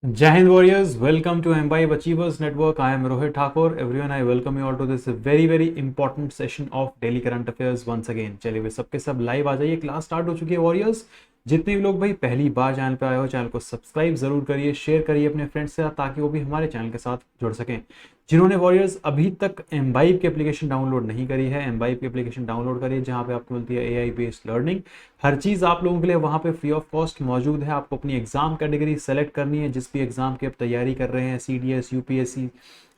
Jai Hind warriors, welcome to Imbibe Achievers Network. I am Rohit Thakur. Everyone, I welcome you all to this very important session of Daily Current Affairs once again. चलिए भाई सबके सब live आ जाइए, class start हो चुकी है warriors. जितने भी लोग भाई पहली बार चैनल पे आए हो, चैनल को सब्सक्राइब जरूर करिए, शेयर करिए अपने फ्रेंड्स के साथ ताकि वो भी हमारे चैनल के साथ जुड़ सकें। जिन्होंने वॉरियर्स अभी तक एम्बाइब की एप्लीकेशन डाउनलोड नहीं करी है, एम्बाइब की एप्लीकेशन डाउनलोड करिए, जहां पे आपको मिलती है एआई बेस्ड लर्निंग। हर चीज़ आप लोगों के लिए वहां पे फ्री ऑफ कॉस्ट मौजूद है। आपको अपनी एग्जाम कैटेगरी सेलेक्ट करनी है, जिस भी एग्जाम की आप तैयारी कर रहे हैं, सीडीएस, यूपीएससी,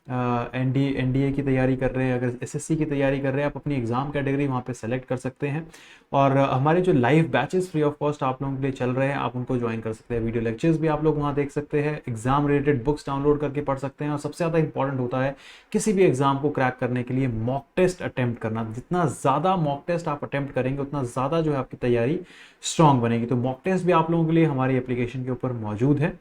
एनडीए की तैयारी कर रहे हैं, अगर एसएससी की तैयारी कर रहे हैं, आप अपनी एग्जाम कैटेगरी वहाँ पे सेलेक्ट कर सकते हैं। और हमारे जो live batches free of cost आप लोगों के लिए चल रहे हैं, आप उनको ज्वाइन कर सकते हैं। वीडियो लेक्चर्स भी आप लोग वहाँ देख सकते हैं, एग्जाम रिलेटेड बुक्स डाउनलोड करके पढ़ सकते हैं। और सबसे ज़्यादा इंपॉर्टेंट होता है किसी भी एग्जाम को क्रैक करने के लिए मॉक टेस्ट अटेम्प्ट करना। जितना ज़्यादा मॉक टेस्ट आप अटेम्प्ट करेंगे, उतना ज़्यादा जो है आपकी तैयारी स्ट्रांग बनेगी। तो मॉक टेस्ट भी आप लोगों के लिए हमारी एप्लीकेशन के ऊपर मौजूद है।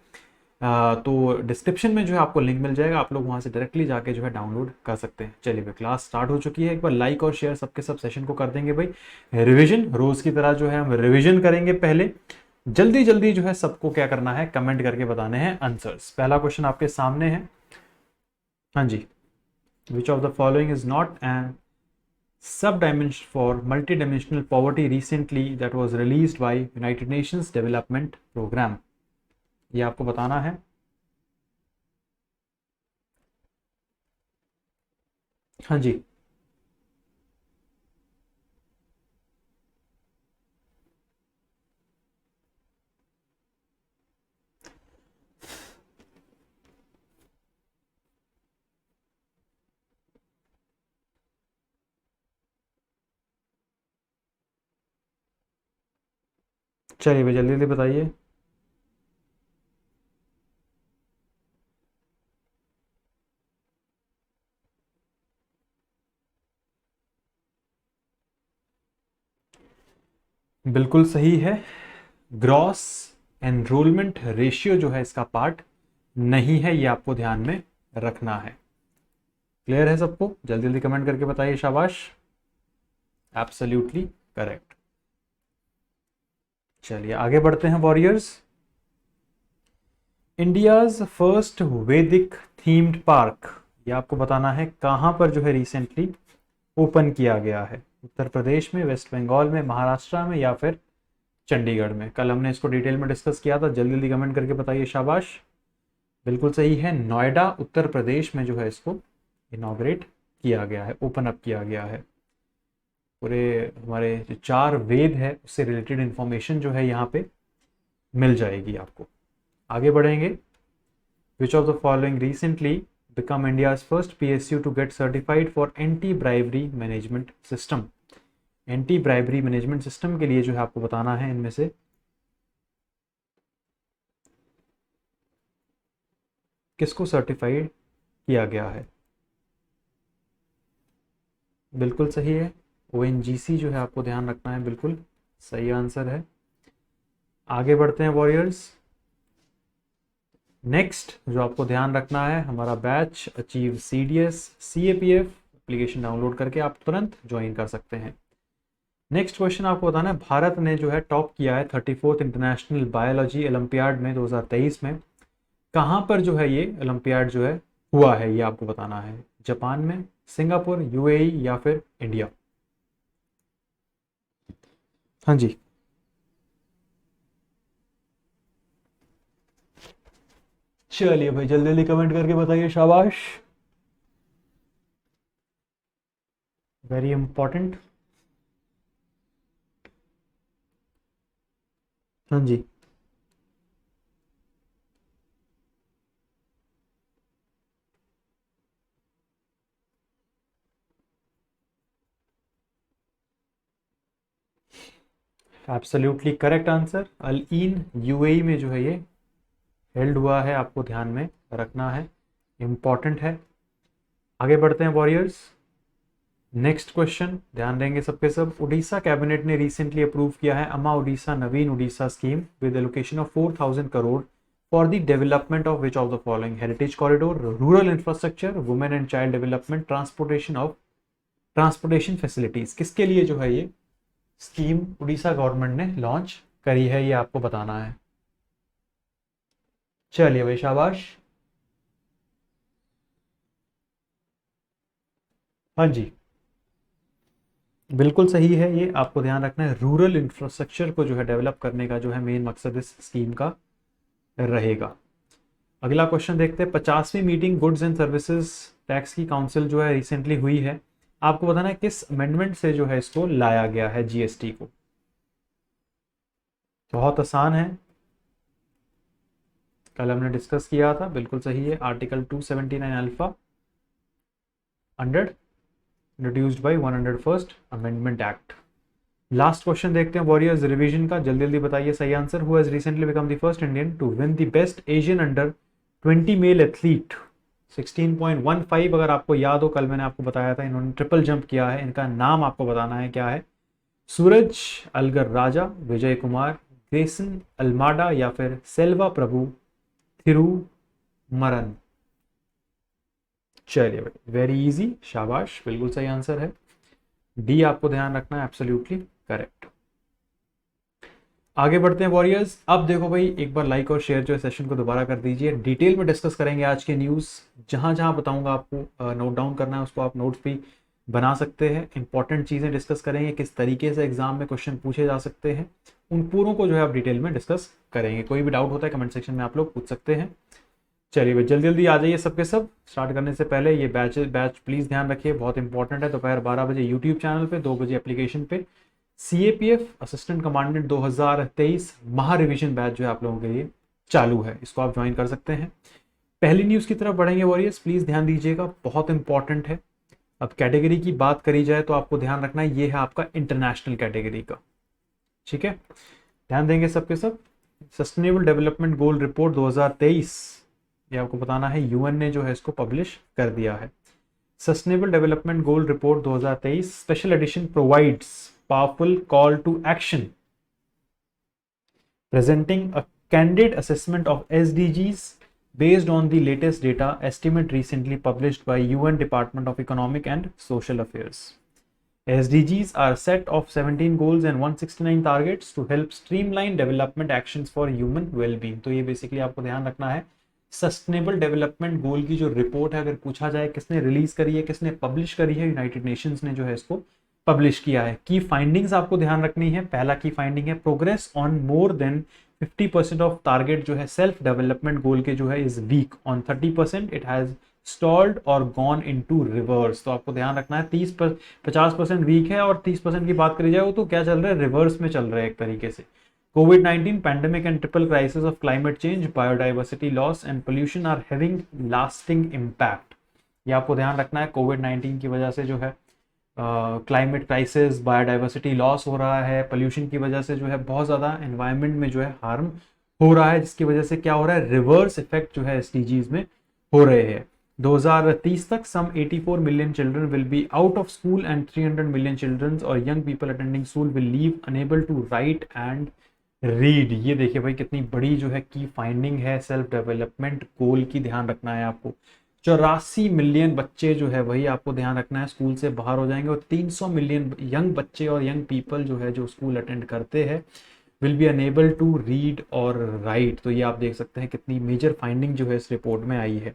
तो डिस्क्रिप्शन में जो है आपको लिंक मिल जाएगा, आप लोग वहाँ से डायरेक्टली जाके जो है डाउनलोड कर सकते हैं। चलिए भाई क्लास स्टार्ट हो चुकी है। एक बार लाइक और शेयर सबके सब सेशन को कर देंगे भाई। रिवीजन रोज की तरह जो है हम रिवीजन करेंगे। पहले जल्दी जल्दी जो है सबको क्या करना है, कमेंट करके बताने हैं आंसर्स। पहला क्वेश्चन आपके सामने है। हाँ जी, which of the following is not an sub dimension for multi dimensional poverty recently that was released by United Nations Development Programme. ये आपको बताना है। हाँ जी, चलिए भाई जल्दी जल्दी बताइए। बिल्कुल सही है। ग्रॉस एनरोलमेंट रेशियो जो है इसका पार्ट नहीं है, ये आपको ध्यान में रखना है। क्लियर है सबको? जल्दी जल्दी कमेंट करके बताइए। शाबाश, एब्सोल्युटली करेक्ट। चलिए आगे बढ़ते हैं वॉरियर्स। इंडियाज फर्स्ट वैदिक थीम्ड पार्क, ये आपको बताना है कहां पर जो है रिसेंटली ओपन किया गया है। उत्तर प्रदेश में, वेस्ट बंगाल में, महाराष्ट्र में या फिर चंडीगढ़ में। कल हमने इसको डिटेल में डिस्कस किया था। जल्दी जल्दी कमेंट करके बताइए। शाबाश, बिल्कुल सही है। नोएडा उत्तर प्रदेश में जो है इसको इनॉग्रेट किया गया है, ओपन अप किया गया है। पूरे हमारे जो 4 वेद है उससे रिलेटेड इंफॉर्मेशन जो है यहाँ पे मिल जाएगी आपको। आगे बढ़ेंगे। Which of the following recently become India's first PSU to get certified for anti bribery management system. Anti bribery management system के लिए जो है आपको बताना है इनमें से किसको सर्टिफाइड किया गया है। बिल्कुल सही है, ओएनजीसी जो है आपको ध्यान रखना है, बिल्कुल सही आंसर है। आगे बढ़ते हैं वॉरियर्स। नेक्स्ट जो आपको ध्यान रखना है, हमारा batch achieve CDS CAPF application download करके आप तुरंत ज्वाइन कर सकते हैं। नेक्स्ट क्वेश्चन आपको बताना है, भारत ने जो है टॉप किया है 34th इंटरनेशनल बायोलॉजी ओलंपियाड में 2023 में। कहां पर जो है ये ओलंपियाड जो है हुआ है, ये आपको बताना है। जापान में, सिंगापुर, यूएई या फिर इंडिया। हाँ जी, चलिए भाई जल्दी जल्दी कमेंट करके बताइए। शाबाश, वेरी इंपॉर्टेंट। हाँ जी, absolutely correct answer. Al Ain UAE में जो है ये हेल्ड हुआ है, आपको ध्यान में रखना है, इम्पॉर्टेंट है। आगे बढ़ते हैं वॉरियर्स। नेक्स्ट क्वेश्चन ध्यान देंगे सबके सब। उड़ीसा कैबिनेट ने रिसेंटली अप्रूव किया है अम्मा उड़ीसा नवीन Odisha scheme with allocation of 4000 crore for the development of which of the following? Heritage corridor, rural infrastructure, women and child development, transportation facilities. किसके लिए जो है ये स्कीम उड़ीसा गवर्नमेंट ने लॉन्च करी है, ये आपको बताना है। चलिए भाई शाबाश। हाँ जी, बिल्कुल सही है। ये आपको ध्यान रखना है, रूरल इंफ्रास्ट्रक्चर को जो है डेवलप करने का जो है मेन मकसद इस स्कीम का रहेगा। अगला क्वेश्चन देखते हैं। 50वीं meeting goods and services tax की काउंसिल जो है रिसेंटली हुई है। आपको बताना है किस अमेंडमेंट से जो है इसको लाया गया है जीएसटी को। बहुत आसान है, कल हमने डिस्कस किया था, बिल्कुल सही है। Article 279 alpha under introduced by 101st amendment act. Last question देखते हैं वॉरियर्स रिवीजन का, जल्दी जल्दी बताइए सही answer. Who has recently become the first Indian to win the best Asian under 20 male athlete 16.15? अगर आपको याद हो, कल मैंने आपको बताया था इन्होंने ट्रिपल जंप किया है। इनका नाम आपको बताना है क्या है? सूरज अलगर राजा, विजय कुमार, ग्रेसन अल्माडा या फिर सेल्वा प्रभु थिरुमरन। चलिए भाई, वेरी इजी, शाबाश, बिल्कुल सही आंसर है। डी आपको ध्यान रखना है, एब्सोल्युटली करेक्ट। आगे बढ़ते हैं वॉरियर्स। अब देखो भाई, एक बार लाइक और शेयर जो है सेशन को दोबारा कर दीजिए। डिटेल में डिस्कस करेंगे आज के न्यूज़। जहां जहां बताऊंगा आपको नोट डाउन करना है, उसको आप नोट्स भी बना सकते हैं। इंपॉर्टेंट चीज़ें डिस्कस करेंगे, किस तरीके से एग्जाम में क्वेश्चन पूछे जा सकते हैं, उन पूरों को जो है आप डिटेल में डिस्कस करेंगे। कोई भी डाउट होता है कमेंट सेक्शन में आप लोग पूछ सकते हैं। चलिए भाई, जल्दी जल्दी आ जाइए सबके सब। स्टार्ट करने से पहले ये बैच प्लीज़ ध्यान रखिए, बहुत इंपॉर्टेंट है। दोपहर 12 बजे यूट्यूब चैनल पे, 2 बजे एप्लीकेशन पे CAPF असिस्टेंट कमांडेंट 2023 महा रिवीजन बैच जो है आप लोगों के लिए चालू है, इसको आप ज्वाइन कर सकते हैं। पहली न्यूज़ की तरफ बढ़ेंगे वॉरियर्स, प्लीज़ ध्यान दीजिएगा, बहुत इंपॉर्टेंट है। अब कैटेगरी की बात करी जाए तो आपको ध्यान रखना है, ये है आपका इंटरनेशनल कैटेगरी का, ठीक है? ध्यान देंगे सबके सब। सस्टेनेबल डेवलपमेंट गोल रिपोर्ट 2023, ये आपको बताना है, यूएन ने जो है इसको पब्लिश कर दिया है। Sustainable development goal report 2023 special edition provides powerful call to action presenting a candid assessment of SDGs based on the latest data estimate recently published by UN Department of Economic and Social Affairs. SDGs are a set of 17 goals and 169 targets to help streamline development actions for human well-being. तो ये basically आपको ध्यान रखना है, sustainable development गोल की जो report है, अगर पूछा जाए किसने रिलीज करी है, किसने पब्लिश करी है, यूनाइटेड नेशंस ने जो है इसको पब्लिश किया है। की फाइंडिंग्स आपको ध्यान रखनी है। पहला की फाइंडिंग है, progress on more than 50% of target जो है सेल्फ डेवलपमेंट गोल के जो है is weak on 30%, it has stalled और गॉन इनटू रिवर्स। तो आपको ध्यान रखना है 50% वीक है और 30% की बात करी जाए वो तो क्या चल रहा है, रिवर्स में चल रहा है एक तरीके से। COVID-19 pandemic and triple crisis of climate change, biodiversity loss and pollution are having lasting impact. ये आपको ध्यान रखना है, COVID-19 की वजह से जो है क्लाइमेट क्राइसिस, बायोडाइवर्सिटी लॉस हो रहा है, पोल्यूशन की वजह से जो है बहुत ज़्यादा एनवायरनमेंट में जो है हार्म हो रहा है, जिसकी वजह से क्या हो रहा है, रिवर्स इफेक्ट जो है SDGs में हो रहे हैं। 2030 तक some 84 million children will be out of school and 300 million children और young people attending school will leave unable to write and read. ये देखिए भाई, कितनी बड़ी जो है की फाइंडिंग है सेल्फ डेवलपमेंट गोल की, ध्यान रखना है आपको। 84 मिलियन बच्चे जो है वही आपको ध्यान रखना है स्कूल से बाहर हो जाएंगे, और 300 मिलियन यंग बच्चे और यंग पीपल जो है जो स्कूल अटेंड करते हैं will be enable to read और राइट। तो ये आप देख सकते हैं कितनी मेजर फाइंडिंग जो है इस रिपोर्ट में आई है।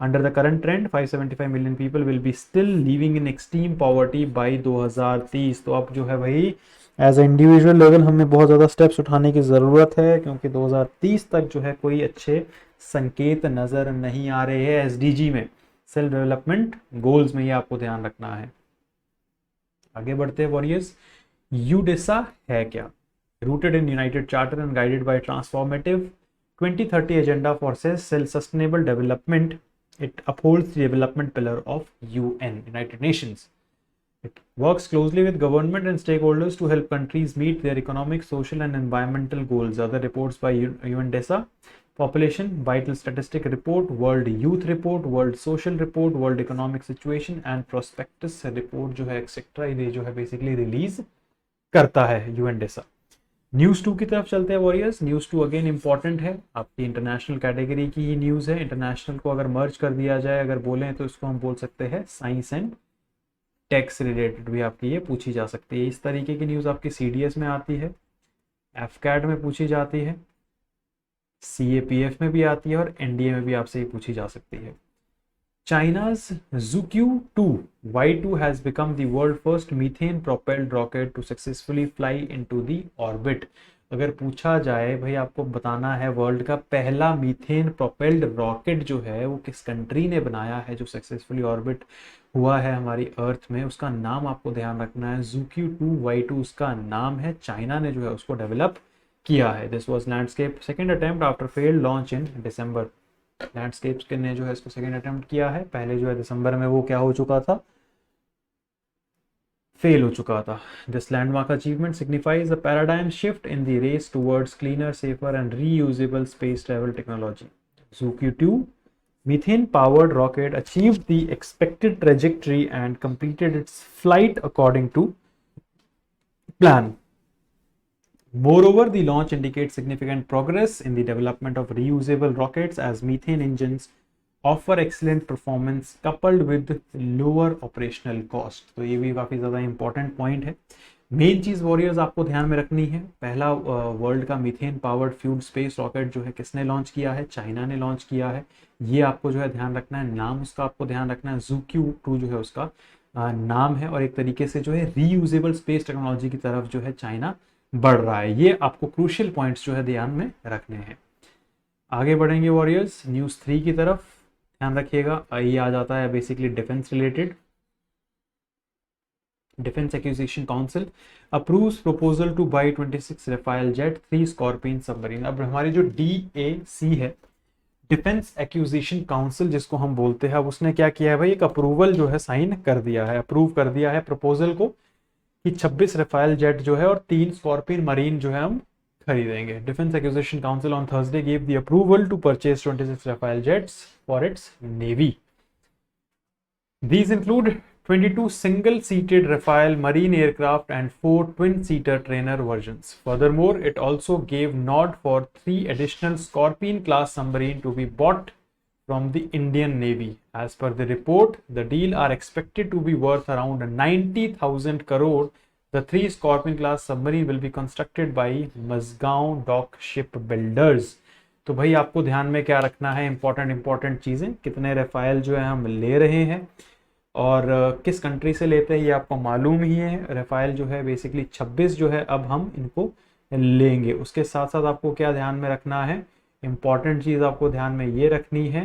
Under the current trend 575 million people will be still living in extreme poverty by 2030। तो अब जो है वही एज ए इंडिविजुअल लेवल हमें बहुत ज़्यादा स्टेप्स उठाने की ज़रूरत है, क्योंकि 2030 तक जो है कोई अच्छे संकेत नज़र नहीं आ रहे हैं SDG में, सेल्फ डेवलपमेंट गोल्स में। ये आपको ध्यान रखना है। आगे बढ़ते हैं वॉरियर्स। यूडेसा है क्या? Rooted in United charter and guided by transformative 2030 agenda for self sustainable development, it upholds the development pillar of UN, United Nations. It works closely with government and stakeholders to help countries meet their economic, social and environmental goals. Other reports by UNDESA population, vital statistic report, world youth report, world social report, world economic situation and prospectus report जो है etcetera, ये जो है basically release करता है यूएनडेसा। News 2 की तरफ चलते हैं वॉरियर्स। न्यूज़ 2 अगेन इंपॉर्टेंट है, आपकी इंटरनेशनल कैटेगरी की ही न्यूज़ है। इंटरनेशनल को अगर मर्ज कर दिया जाए, अगर बोलें तो इसको हम बोल सकते हैं साइंस एंड टेक्स रिलेटेड भी आपकी ये पूछी जा सकती है। इस तरीके की न्यूज़ आपकी सीडीएस में आती है, एफकैट में पूछी जाती है, सीएपीएफ में भी आती है और एनडीए में भी आपसे ये पूछी जा सकती है। China's Zhukyu-2 Y2 has become the world first methane propelled rocket to successfully fly into the orbit। अगर पूछा जाए भाई आपको बताना है वर्ल्ड का पहला मीथेन प्रोपेल्ड रॉकेट जो है वो किस कंट्री ने बनाया है जो सक्सेसफुली ऑर्बिट हुआ है हमारी अर्थ में, उसका नाम आपको ध्यान रखना है। Zhukyu-2 Y2 उसका नाम है, चाइना ने जो है उसको डेवलप किया है। This was landscape second attempt after failed launch in December. Landscapes ने जो है इसको सेकेंड अटेम्प्ट किया है, पहले जो है दिसंबर में वो क्या हो चुका था, फेल हो चुका था। This landmark achievement signifies a paradigm shift in the race towards cleaner, safer and reusable space travel technology. Zhukyu-2 methane powered rocket achieved the expected trajectory and completed its flight according to plan. Moreover, the launch indicates significant progress in the development of reusable rockets as methane engines offer excellent performance coupled with lower operational cost। तो ये भी काफ़ी ज़्यादा important point है। Main चीज़ warriors आपको ध्यान में रखनी है, पहला वर्ल्ड का methane powered fuelled space rocket जो है किसने लॉन्च किया है, चाइना ने लॉन्च किया है। ये आपको जो है ध्यान रखना है, नाम उसका आपको ध्यान रखना है। Zhukyu-2 जो है उसका नाम है और एक तरीके से जो है रीयूजेबल स्पेस टेक्नोलॉजी की तरफ जो है चाइना बढ़ रहा है। ये आपको क्रूशियल पॉइंट्स जो है ध्यान में रखने हैं। आगे बढ़ेंगे वॉरियर्स न्यूज़ 3 की तरफ, ध्यान रखिएगा। ये आ जाता है basically defence related. Defence acquisition council approves proposal to buy 26 Rafale jet 3 scorpion submarine. अब हमारी जो DAC है, डिफेंस एक्विजिशन काउंसिल जिसको हम बोलते हैं, अब उसने क्या किया है भाई, एक अप्रूवल जो है साइन कर दिया है, अप्रूव कर दिया है प्रपोजल को कि 26 रफाल जेट जो है और 3 स्कॉर्पियन मरीन जो है हम खरीदेंगे। Defence acquisition council on Thursday give the approval to purchase 26 Rafale jets for its navy. These include 22 single-seated Rafale Marine aircraft and 4 twin-seater trainer versions. Furthermore, it also gave nod for 3 additional Scorpion-class submarine to be bought from the Indian Navy. As per the report, the deal are expected to be worth around 90,000 crore. The 3 Scorpion-class submarine will be constructed by Mazgaon Dock Shipbuilders. तो भाई आपको ध्यान में क्या रखना है, important चीज़ें, कितने रफाइल जो है हम ले रहे हैं और किस कंट्री से लेते हैं ये आपको मालूम ही है। रफाइल जो है बेसिकली 26 जो है अब हम इनको लेंगे। उसके साथ साथ आपको क्या ध्यान में रखना है, इंपॉर्टेंट चीज़ आपको ध्यान में ये रखनी है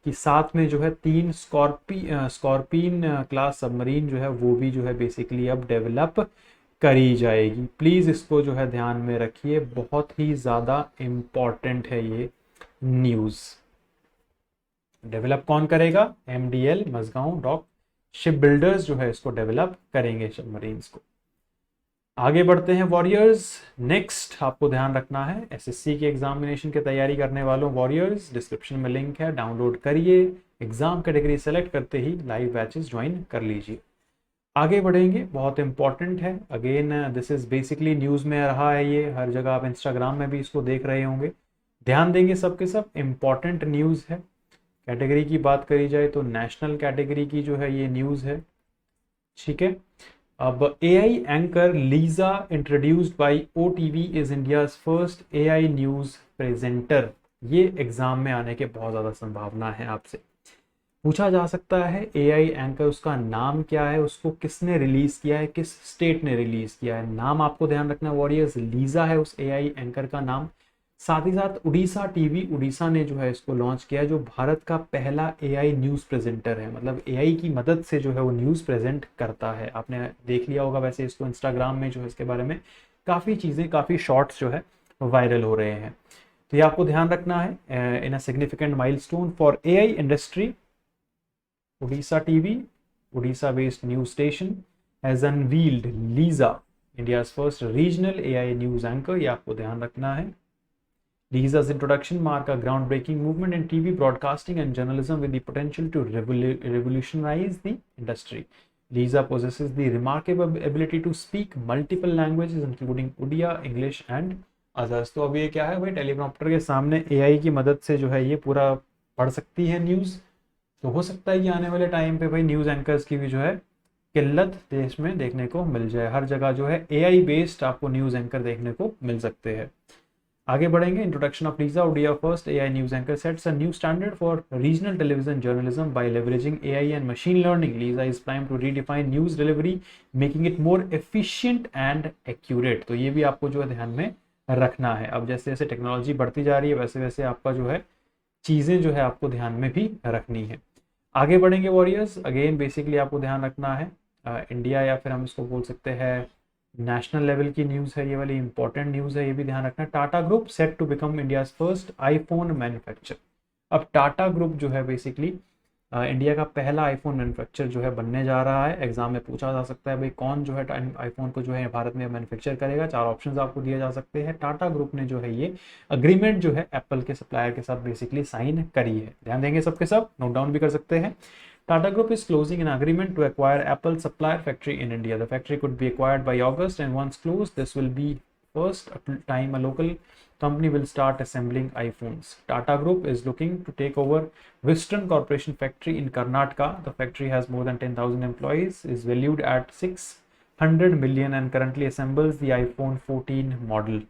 कि साथ में जो है 3 स्कॉर्पियन क्लास सबमरीन जो है वो भी जो है बेसिकली अब डेवलप करी जाएगी। प्लीज़ इसको जो है ध्यान में रखिए, बहुत ही ज़्यादा इम्पॉर्टेंट है ये न्यूज़। डेवलप कौन करेगा, MDL Mazagon dock ship builders जो है इसको डेवलप करेंगे सबमरीन्स को। आगे बढ़ते हैं वॉरियर्स। नेक्स्ट आपको ध्यान रखना है SSC के एग्जामिनेशन की तैयारी करने वालों वॉरियर्स, डिस्क्रिप्शन में लिंक है, डाउनलोड करिए, एग्जाम कैटेगरी सेलेक्ट करते ही लाइव बैचेस ज्वाइन कर लीजिए। आगे बढ़ेंगे, बहुत इंपॉर्टेंट है। Again this is basically news में रहा है, ये हर जगह आप इंस्टाग्राम में भी इसको देख रहे होंगे। ध्यान देंगे सबके सब, इम्पॉर्टेंट न्यूज़ है। कैटेगरी की बात करी जाए तो नेशनल कैटेगरी की जो है ये न्यूज़ है, ठीक है। अब AI anchor Lisa introduced by OTV is India's first AI news presenter. ये एग्जाम में आने के बहुत ज़्यादा संभावना है, आपसे पूछा जा सकता है AI एंकर उसका नाम क्या है, उसको किसने रिलीज किया है, किस स्टेट ने रिलीज किया है। नाम आपको ध्यान रखना वॉरियर्स, लीजा है उस AI एंकर का नाम। साथ ही साथ उड़ीसा टीवी, उड़ीसा ने जो है इसको लॉन्च किया है, जो भारत का पहला AI न्यूज़ प्रेजेंटर है, मतलब AI की मदद से जो है वो न्यूज़ प्रेजेंट करता है। आपने देख लिया होगा वैसे इसको इंस्टाग्राम में जो है इसके बारे में काफ़ी चीज़ें, काफ़ी शॉर्ट्स जो है वायरल हो रहे हैं। तो ये आपको ध्यान रखना है। In a significant milestone for AI industry, Odisha TV, Odisha-based news station has unveiled Lisa, India's first regional AI news anchor। ये आपको ध्यान रखना है। Lisa's introduction marked a groundbreaking movement in TV broadcasting and journalism with the potential to revolutionize the industry. Lisa possesses the remarkable ability to speak multiple languages including Odia, English and others. तो अब ये क्या है भाई, teleprompter के सामने AI की मदद से जो है ये पूरा पढ़ सकती है न्यूज़। तो हो सकता है कि आने वाले टाइम पे भाई न्यूज़ एंकर्स की भी जो है किल्लत देश में देखने को मिल जाए। हर जगह जो है AI बेस्ड आपको न्यूज़ एंकर देखने को मिल सकते हैं। आगे बढ़ेंगे। Introduction of Lisa Odia, first AI news anchor, sets a new standard for regional television journalism by leveraging AI and machine learning. Lisa is prime to redefine news delivery, making it more efficient and accurate. तो ये भी आपको जो है ध्यान में रखना है। अब जैसे जैसे टेक्नोलॉजी बढ़ती जा रही है वैसे वैसे आपका जो है चीज़ें जो है आपको ध्यान में भी रखनी है। आगे बढ़ेंगे वॉरियर्स। अगेन बेसिकली आपको ध्यान रखना है इंडिया या फिर हम इसको बोल सकते हैं नेशनल लेवल की न्यूज़ है, ये वाली इंपॉर्टेंट न्यूज़ है, ये भी ध्यान रखना। Tata group set to become India's first iPhone manufacture. अब टाटा ग्रुप जो है बेसिकली इंडिया का पहला आईफोन मैन्युफैक्चर जो है बनने जा रहा है। एग्जाम में पूछा जा सकता है भाई कौन जो है आईफोन को जो है भारत में मैन्युफैक्चर करेगा। 4 ऑप्शंस आपको दिए जा सकते हैं। टाटा ग्रुप ने जो है ये अग्रीमेंट जो है एप्पल के सप्लायर के साथ बेसिकली साइन करी है। ध्यान देंगे सबके सब, नोट डाउन भी कर सकते हैं। Tata Group is closing an agreement to acquire Apple supplier factory in India. The factory could be acquired by August, and once closed, this will be first time a local company will start assembling iPhones. Tata Group is looking to take over Western Corporation factory in Karnataka. The factory has more than 10,000 employees, is valued at 600 million, and currently assembles the iPhone 14 model.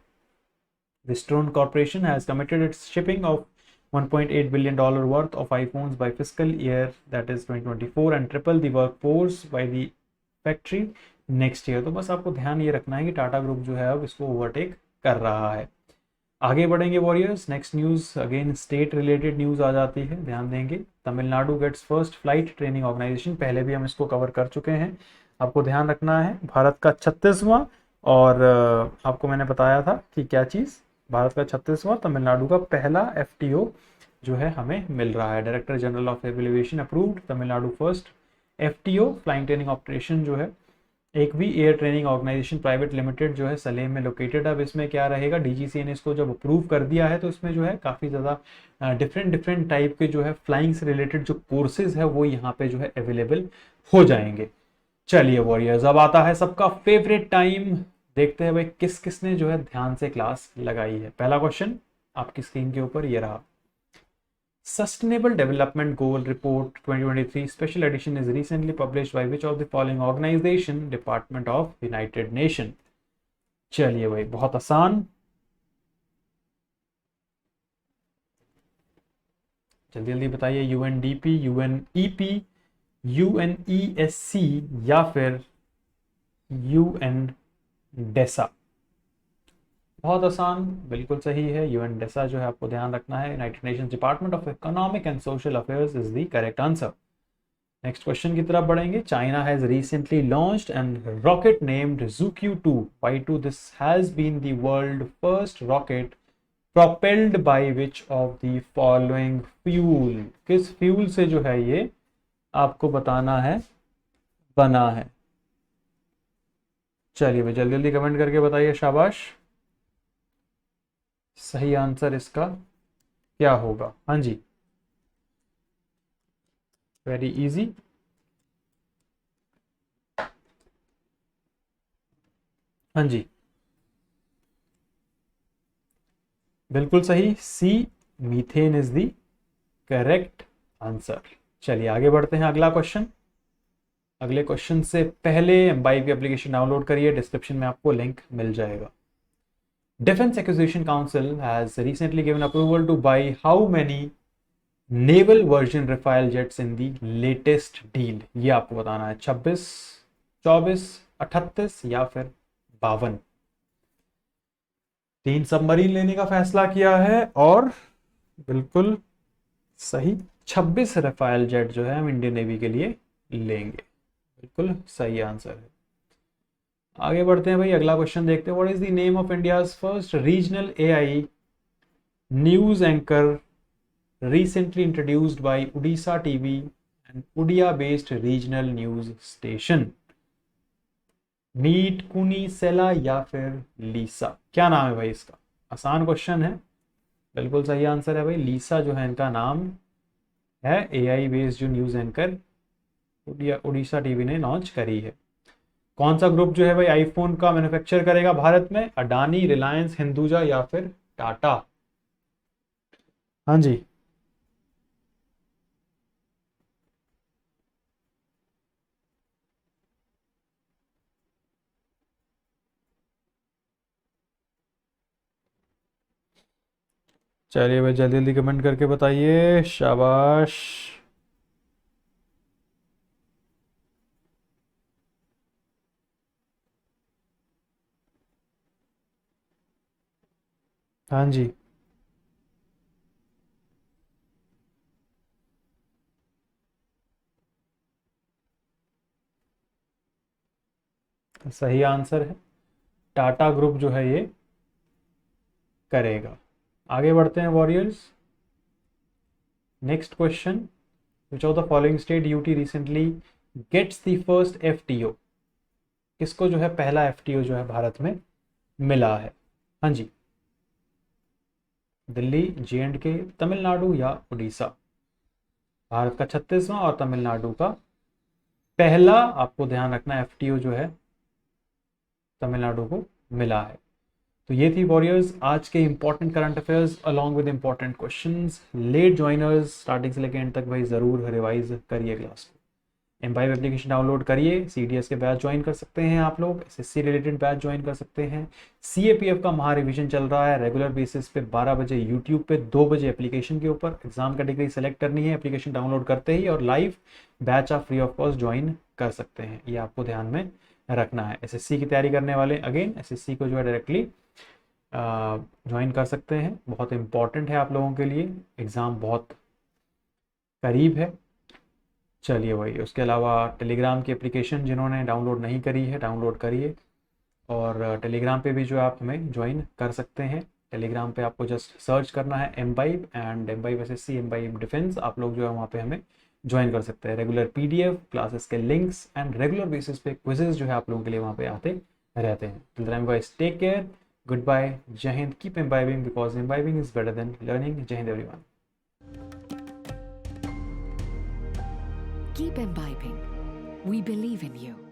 Western Corporation has committed its shipping of $1.8 billion worth of iPhones by fiscal year that is 2024 and triple the workforce by the factory next year। तो बस आपको ध्यान ये रखना है कि Tata group जो है अब इसको ओवरटेक कर रहा है। आगे बढ़ेंगे warriors. Next news again state related news आ जाती है, ध्यान देंगे। Tamil Nadu gets first flight training organisation. पहले भी हम इसको कवर कर चुके हैं। आपको ध्यान रखना है भारत का 36वां, और आपको मैंने बताया था कि क्या चीज़, भारत का 36वां, तमिलनाडु का पहला FTO जो है हमें मिल रहा है। Director general of aviation approved Tamil Nadu first FTO flying training operation जो है एक भी air training organisation private limited जो है सलेम में लोकेटेड। अब इसमें क्या रहेगा, DGCA ने इसको जब अप्रूव कर दिया है तो इसमें जो है काफ़ी ज़्यादा डिफरेंट टाइप के जो है फ्लाइंग से रिलेटेड जो कोर्सेज है वो यहाँ पे जो है अवेलेबल हो जाएंगे। चलिए वॉरियर्स, अब आता है सबका फेवरेट टाइम। देखते हैं भाई किस किसने जो है ध्यान से क्लास लगाई है। पहला क्वेश्चन आपकी स्क्रीन के ऊपर ये रहा। Sustainable Development Goal Report 2023 Special Edition is recently published by which of the following organization? Department of United Nation। चलिए भाई बहुत आसान, जल्दी जल्दी बताइए। UNDP, UNEP, UNESC या फिर UNDESA। बहुत आसान, बिल्कुल सही है। UNDESA जो है आपको ध्यान रखना है। United Nations Department of Economic and Social Affairs is the correct answer. Next question की तरफ बढ़ेंगे। China has recently launched and rocket named ZUQ-2 Y2। This has been the world first rocket propelled by which of the following fuel. किस फ्यूल से जो है ये आपको बताना है बना है। चलिए भाई जल्दी जल्दी कमेंट करके बताइए, शाबाश। सही आंसर इसका क्या होगा? हाँ जी, वेरी इजी। हाँ जी बिल्कुल सही, C methane is the correct answer. चलिए आगे बढ़ते हैं। अगला क्वेश्चन। अगले क्वेश्चन से पहले MBIB एप्लीकेशन डाउनलोड करिए, डिस्क्रिप्शन में आपको लिंक मिल जाएगा। Defense Acquisition Council has recently given approval to buy how many naval version Rafale jets in the latest deal? ये आपको बताना है। 26, 24, 38 या फिर 52। 3 सबमरीन लेने का फैसला किया है और बिल्कुल सही 26 रफाल जेट जो है हम इंडियन नेवी के लिए लेंगे। बिल्कुल सही आंसर है। आगे बढ़ते हैं भाई, अगला क्वेश्चन देखते हैं। What is the name of India's first regional AI news anchor recently introduced by Odisha TV and Odia based regional news station? मीट, कुनी, सेला या फिर लीसा। क्या नाम है भाई इसका? आसान क्वेश्चन है, बिल्कुल सही आंसर है भाई, लीसा जो है इनका नाम है। एआई बेस्ड जो न्यूज़ एंकर उड़ीसा टीवी ने लॉन्च करी है। कौन सा ग्रुप जो है भाई आईफोन का मैन्युफैक्चर करेगा भारत में? अडानी, रिलायंस, हिंदुजा या फिर टाटा? हाँ जी। चलिए भाई जल्दी जल्दी कमेंट करके बताइए, शाबाश। हाँ जी। सही आंसर है, टाटा ग्रुप जो है ये करेगा। आगे बढ़ते हैं warriors. Next question, which of the following state UT recently gets the first FTO? किसको जो है पहला एफटीओ जो है भारत में मिला है? हाँ जी, दिल्ली, जे एंड के, तमिलनाडु या उड़ीसा? भारत का 36वां और तमिलनाडु का पहला, आपको ध्यान रखना, एफटीओ जो है तमिलनाडु को मिला है। तो ये थी वॉरियर्स आज के important current affairs along with important questions. Late joiners starting से लेकर एंड तक भाई ज़रूर रिवाइज करिए क्लास को। एम्बाइब एप्लीकेशन डाउनलोड करिए, सीडीएस के बैच ज्वाइन कर सकते हैं आप लोग, एसएससी रिलेटेड बैच ज्वाइन कर सकते हैं। सीएपीएफ का महा रिवीजन चल रहा है रेगुलर बेसिस पे 12 बजे यूट्यूब पे, 2 बजे एप्लीकेशन के ऊपर। एग्जाम कैटेगरी सेलेक्ट करनी है एप्लीकेशन डाउनलोड करते ही, और लाइव बैच आप फ्री ऑफ कॉस्ट ज्वाइन कर सकते हैं, ये आपको ध्यान में रखना है। एसएससी की तैयारी करने वाले अगेन एसएससी को जो है डायरेक्टली ज्वाइन कर सकते हैं, बहुत इंपॉर्टेंट है आप लोगों के लिए, एग्ज़ाम बहुत करीब है। चलिए भाई, उसके अलावा टेलीग्राम की एप्लीकेशन जिन्होंने डाउनलोड नहीं करी है डाउनलोड करिए, और टेलीग्राम पे भी जो आप हमें ज्वाइन कर सकते हैं। टेलीग्राम पे आपको जस्ट सर्च करना है imbibe and imbibe SSC, imbibe defence, आप लोग जो है वहाँ पे हमें ज्वाइन कर सकते हैं। रेगुलर पीडीएफ क्लासेस के लिंक्स एंड रेगुलर बेसिस पे क्विजेज जो है आप लोगों के लिए वहाँ पे आते रहते हैं। Till then guys, take care, goodbye, Jai Hind, keep imbibing because imbibing is better than learning. Jai Hind everyone. Keep imbibing. We believe in you.